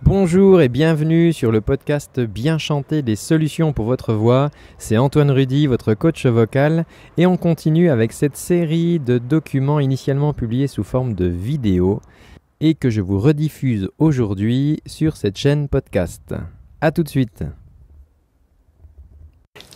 Bonjour et bienvenue sur le podcast Bien chanter des solutions pour votre voix. C'est Antoine Rudy, votre coach vocal, et on continue avec cette série de documents initialement publiés sous forme de vidéo et que je vous rediffuse aujourd'hui sur cette chaîne podcast. A tout de suite.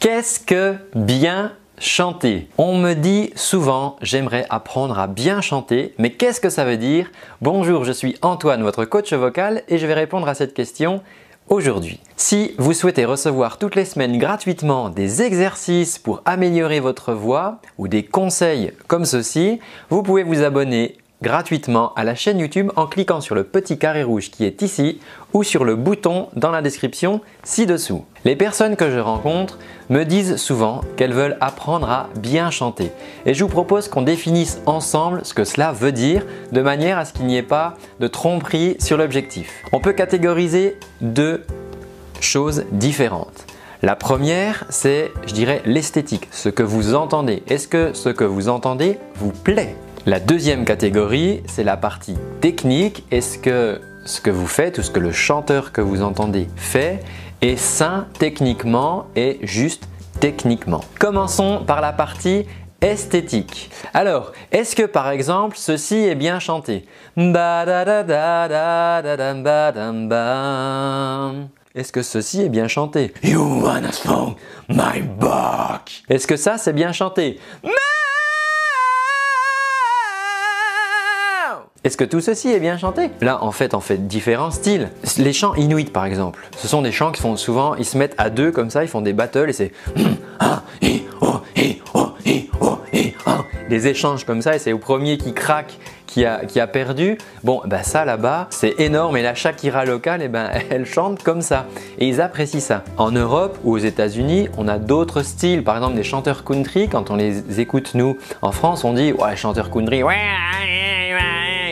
Qu'est-ce que bien chanter? On me dit souvent « j'aimerais apprendre à bien chanter », mais qu'est-ce que ça veut dire? Bonjour, je suis Antoine, votre coach vocal, et je vais répondre à cette question aujourd'hui. Si vous souhaitez recevoir toutes les semaines gratuitement des exercices pour améliorer votre voix ou des conseils comme ceci, vous pouvez vous abonner gratuitement à la chaîne YouTube en cliquant sur le petit carré rouge qui est ici ou sur le bouton dans la description ci-dessous. Les personnes que je rencontre me disent souvent qu'elles veulent apprendre à bien chanter et je vous propose qu'on définisse ensemble ce que cela veut dire de manière à ce qu'il n'y ait pas de tromperie sur l'objectif. On peut catégoriser deux choses différentes. La première, c'est, je dirais, l'esthétique, ce que vous entendez. Est-ce que ce que vous entendez vous plaît? La deuxième catégorie, c'est la partie technique. Est-ce que ce que vous faites ou ce que le chanteur que vous entendez fait est sain techniquement et juste techniquement? Commençons par la partie esthétique. Alors, est-ce que par exemple, ceci est bien chanté? Est-ce que ceci est bien chanté? You wanna smoke my back? Est-ce que ça c'est bien chanté? Est-ce que tout ceci est bien chanté? Là, en fait, différents styles. Les chants inuits, par exemple, ce sont des chants qui font souvent, ils se mettent à deux comme ça, ils font des battles et c'est des échanges comme ça et c'est au premier qui craque qui a perdu. Bon, ben ça là-bas, c'est énorme et la Shakira locale, elle chante comme ça et ils apprécient ça. En Europe ou aux États-Unis, on a d'autres styles. Par exemple, des chanteurs country, quand on les écoute nous en France, on dit ouais, chanteurs country, ouais.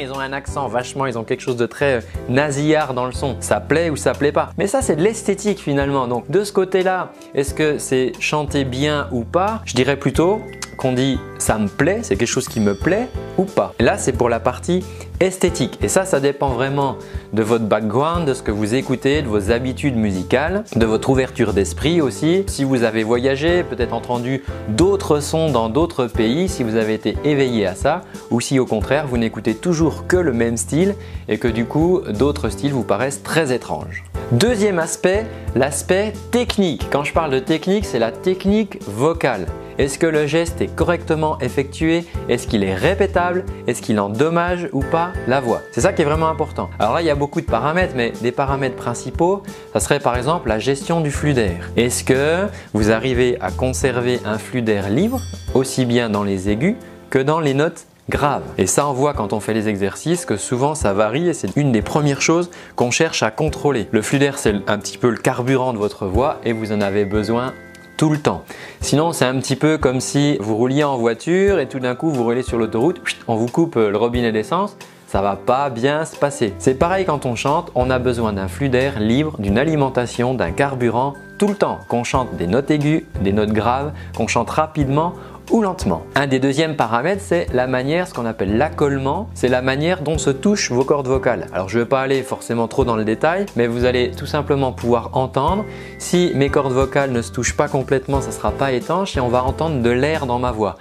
Ils ont un accent vachement, ils ont quelque chose de très nasillard dans le son. Ça plaît ou ça plaît pas. Mais ça, c'est de l'esthétique finalement. Donc de ce côté-là, est-ce que c'est chanter bien ou pas? Je dirais plutôt qu'on dit ça me plaît, c'est quelque chose qui me plaît ou pas. Et là, c'est pour la partie esthétique. Et ça dépend vraiment de votre background, de ce que vous écoutez, de vos habitudes musicales, de votre ouverture d'esprit aussi. Si vous avez voyagé, peut-être entendu d'autres sons dans d'autres pays, si vous avez été éveillé à ça, ou si au contraire, vous n'écoutez toujours que le même style et que du coup, d'autres styles vous paraissent très étranges. Deuxième aspect, l'aspect technique. Quand je parle de technique, c'est la technique vocale. Est-ce que le geste est correctement effectué? Est-ce qu'il est répétable? Est-ce qu'il endommage ou pas la voix? C'est ça qui est vraiment important. Alors là, il y a beaucoup de paramètres, mais des paramètres principaux, ça serait par exemple la gestion du flux d'air. Est-ce que vous arrivez à conserver un flux d'air libre, aussi bien dans les aigus que dans les notes graves? Et ça, on voit quand on fait les exercices que souvent ça varie et c'est une des premières choses qu'on cherche à contrôler. Le flux d'air, c'est un petit peu le carburant de votre voix et vous en avez besoin tout le temps. Sinon, c'est un petit peu comme si vous rouliez en voiture et tout d'un coup vous roulez sur l'autoroute, on vous coupe le robinet d'essence, ça va pas bien se passer. C'est pareil quand on chante, on a besoin d'un flux d'air libre, d'une alimentation, d'un carburant tout le temps. Qu'on chante des notes aiguës, des notes graves, qu'on chante rapidement ou lentement. Un des deuxièmes paramètres, c'est la manière, ce qu'on appelle l'accollement, c'est la manière dont se touchent vos cordes vocales. Alors je ne vais pas aller forcément trop dans le détail, mais vous allez tout simplement pouvoir entendre. Si mes cordes vocales ne se touchent pas complètement, ça ne sera pas étanche et on va entendre de l'air dans ma voix.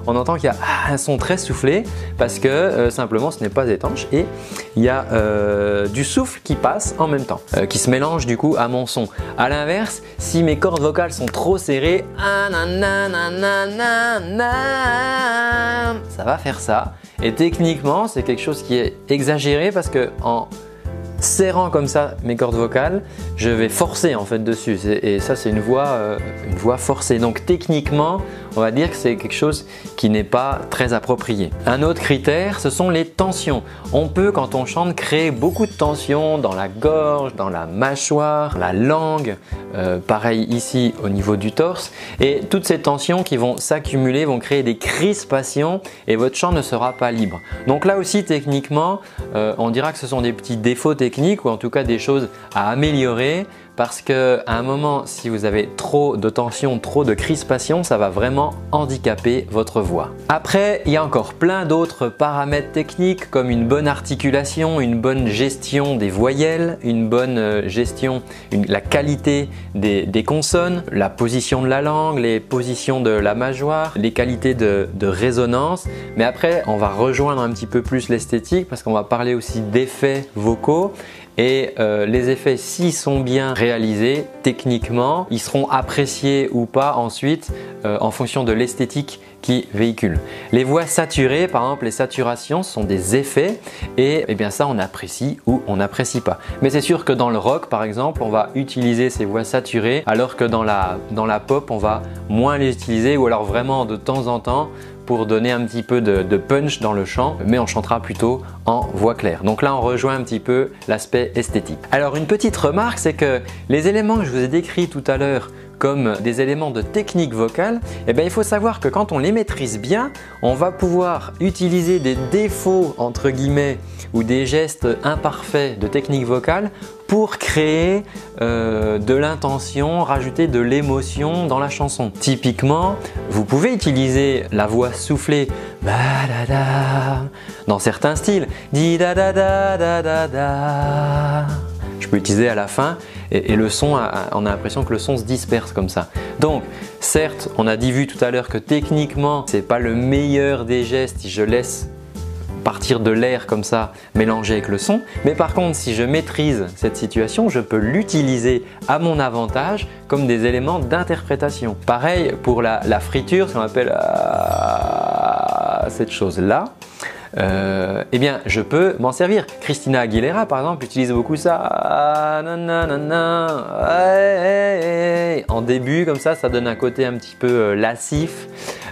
On entend qu'il y a un son très soufflé parce que simplement ce n'est pas étanche et il y a du souffle qui passe en même temps, qui se mélange du coup à mon son. A l'inverse, si mes cordes vocales sont trop serrées, ça va faire ça. Et techniquement, c'est quelque chose qui est exagéré parce que en serrant comme ça mes cordes vocales, je vais forcer en fait dessus et ça c'est une voix forcée. Donc techniquement, on va dire que c'est quelque chose qui n'est pas très approprié. Un autre critère, ce sont les tensions. On peut, quand on chante, créer beaucoup de tensions dans la gorge, dans la mâchoire, la langue, pareil ici au niveau du torse. Et toutes ces tensions qui vont s'accumuler vont créer des crispations et votre chant ne sera pas libre. Donc là aussi, techniquement, on dira que ce sont des petits défauts techniques ou en tout cas des choses à améliorer parce qu'à un moment, si vous avez trop de tension, trop de crispation, ça va vraiment handicaper votre voix. Après, il y a encore plein d'autres paramètres techniques comme une bonne articulation, une bonne gestion des voyelles, une bonne gestion, la qualité des consonnes, la position de la langue, les positions de la mâchoire, les qualités de résonance. Mais après, on va rejoindre un petit peu plus l'esthétique parce qu'on va parler aussi d'effets vocaux. Et les effets, s'ils sont bien réalisés techniquement, ils seront appréciés ou pas ensuite en fonction de l'esthétique qui véhicule. Les voix saturées, par exemple les saturations, sont des effets et bien ça on apprécie ou on n'apprécie pas. Mais c'est sûr que dans le rock par exemple, on va utiliser ces voix saturées alors que dans la pop, on va moins les utiliser ou alors vraiment de temps en temps pour donner un petit peu de punch dans le chant, mais on chantera plutôt en voix claire. Donc là, on rejoint un petit peu l'aspect esthétique. Alors une petite remarque, c'est que les éléments que je vous ai décrits tout à l'heure comme des éléments de technique vocale, il faut savoir que quand on les maîtrise bien, on va pouvoir utiliser des défauts entre guillemets ou des gestes imparfaits de technique vocale pour créer de l'intention, rajouter de l'émotion dans la chanson. Typiquement, vous pouvez utiliser la voix soufflée dans certains styles. Je peux utiliser à la fin et le son, on a l'impression que le son se disperse comme ça. Donc certes, on a dit vu tout à l'heure que techniquement, c'est pas le meilleur des gestes si je laisse partir de l'air comme ça mélangé avec le son, mais par contre si je maîtrise cette situation, je peux l'utiliser à mon avantage comme des éléments d'interprétation. Pareil pour la friture, ce qu'on appelle cette chose là. Je peux m'en servir. Christina Aguilera par exemple utilise beaucoup ça en début comme ça donne un côté un petit peu lascif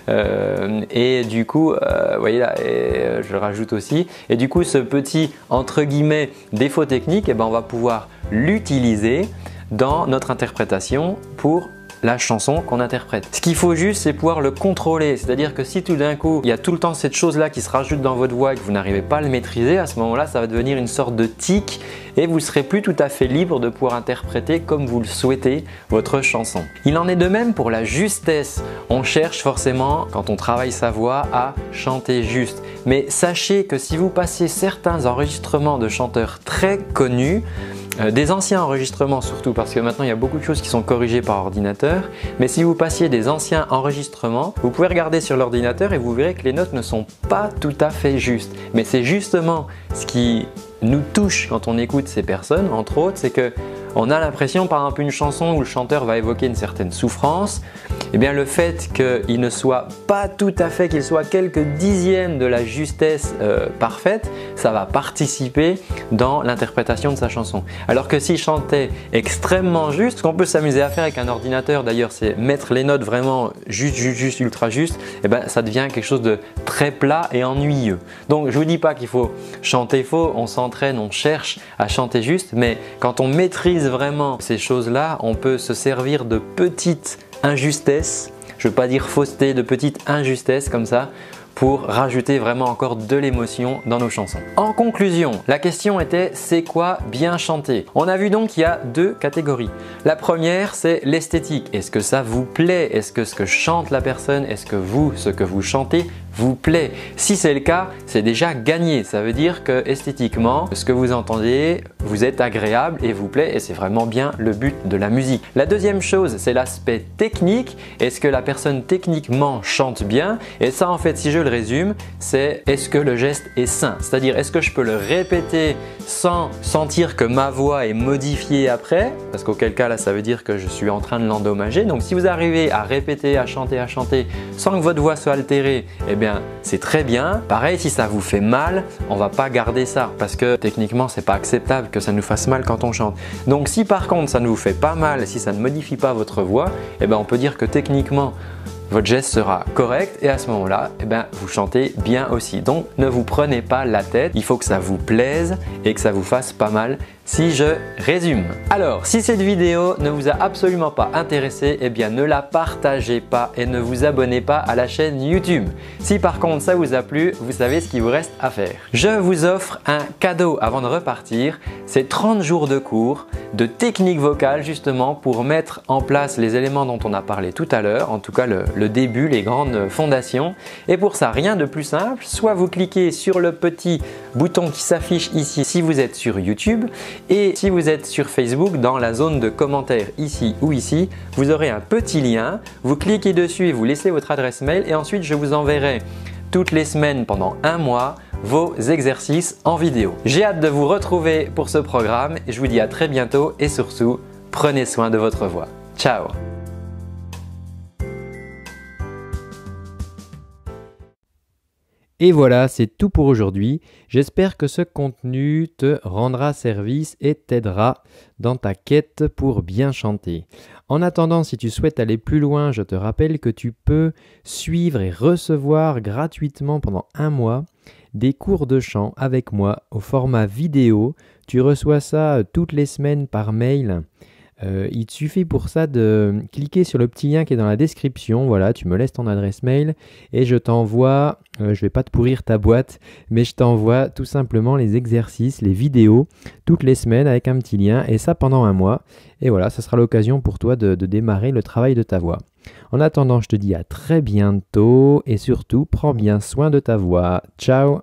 et du coup vous voyez là, je le rajoute aussi et du coup ce petit entre guillemets défaut technique on va pouvoir l'utiliser dans notre interprétation pour la chanson qu'on interprète. Ce qu'il faut juste, c'est pouvoir le contrôler. C'est-à-dire que si tout d'un coup, il y a tout le temps cette chose-là qui se rajoute dans votre voix et que vous n'arrivez pas à le maîtriser, à ce moment-là, ça va devenir une sorte de tic et vous ne serez plus tout à fait libre de pouvoir interpréter comme vous le souhaitez votre chanson. Il en est de même pour la justesse. On cherche forcément, quand on travaille sa voix, à chanter juste. Mais sachez que si vous passez certains enregistrements de chanteurs très connus, des anciens enregistrements surtout parce que maintenant il y a beaucoup de choses qui sont corrigées par ordinateur, mais si vous passiez des anciens enregistrements, vous pouvez regarder sur l'ordinateur et vous verrez que les notes ne sont pas tout à fait justes. Mais c'est justement ce qui nous touche quand on écoute ces personnes, entre autres, c'est que on a l'impression par exemple une chanson où le chanteur va évoquer une certaine souffrance, le fait qu'il ne soit pas tout à fait, qu'il soit quelques dixièmes de la justesse parfaite, ça va participer dans l'interprétation de sa chanson. Alors que s'il chantait extrêmement juste, ce qu'on peut s'amuser à faire avec un ordinateur d'ailleurs, c'est mettre les notes vraiment juste, ultra juste, ça devient quelque chose de très plat et ennuyeux. Donc je ne vous dis pas qu'il faut chanter faux, on s'entraîne, on cherche à chanter juste, mais quand on maîtrise vraiment ces choses-là, on peut se servir de petites injustesses, je ne veux pas dire fausseté, de petites injustesses comme ça pour rajouter vraiment encore de l'émotion dans nos chansons. En conclusion, la question était c'est quoi bien chanter? On a vu donc qu'il y a deux catégories. La première, c'est l'esthétique. Est-ce que ça vous plaît? Est-ce que ce que chante la personne, est-ce que ce que vous chantez vous plaît? Si c'est le cas, c'est déjà gagné. Ça veut dire que esthétiquement, ce que vous entendez vous est agréable et vous plaît et c'est vraiment bien le but de la musique. La deuxième chose, c'est l'aspect technique. Est-ce que la personne techniquement chante bien? Et ça en fait, si je le résume, c'est est-ce que le geste est sain? C'est-à-dire est-ce que je peux le répéter sans sentir que ma voix est modifiée après? Parce qu'auquel cas là, ça veut dire que je suis en train de l'endommager. Donc si vous arrivez à répéter, à chanter sans que votre voix soit altérée, c'est très bien. Pareil, si ça vous fait mal, on va pas garder ça parce que techniquement, c'est pas acceptable que ça nous fasse mal quand on chante. Donc si par contre, ça ne vous fait pas mal, si ça ne modifie pas votre voix, on peut dire que techniquement, votre geste sera correct et à ce moment-là, vous chantez bien aussi. Donc ne vous prenez pas la tête, il faut que ça vous plaise et que ça vous fasse pas mal si je résume. Alors, si cette vidéo ne vous a absolument pas intéressé, ne la partagez pas et ne vous abonnez pas à la chaîne YouTube. Si par contre ça vous a plu, vous savez ce qu'il vous reste à faire. Je vous offre un cadeau avant de repartir, c'est 30 jours de cours de technique vocale justement pour mettre en place les éléments dont on a parlé tout à l'heure, en tout cas le début, les grandes fondations. Et pour ça, rien de plus simple, soit vous cliquez sur le petit bouton qui s'affiche ici si vous êtes sur YouTube, et si vous êtes sur Facebook, dans la zone de commentaires ici ou ici, vous aurez un petit lien, vous cliquez dessus et vous laissez votre adresse mail et ensuite je vous enverrai toutes les semaines pendant un mois vos exercices en vidéo. J'ai hâte de vous retrouver pour ce programme et je vous dis à très bientôt et surtout, prenez soin de votre voix. Ciao! Et voilà, c'est tout pour aujourd'hui. J'espère que ce contenu te rendra service et t'aidera dans ta quête pour bien chanter. En attendant, si tu souhaites aller plus loin, je te rappelle que tu peux suivre et recevoir gratuitement pendant un mois des cours de chant avec moi au format vidéo. Tu reçois ça toutes les semaines par mail. Il te suffit pour ça de cliquer sur le petit lien qui est dans la description. Voilà, tu me laisses ton adresse mail et je t'envoie, je ne vais pas te pourrir ta boîte, mais je t'envoie tout simplement les exercices, les vidéos toutes les semaines avec un petit lien et ça pendant un mois. Et voilà, ça sera l'occasion pour toi de démarrer le travail de ta voix. En attendant, je te dis à très bientôt et surtout, prends bien soin de ta voix. Ciao!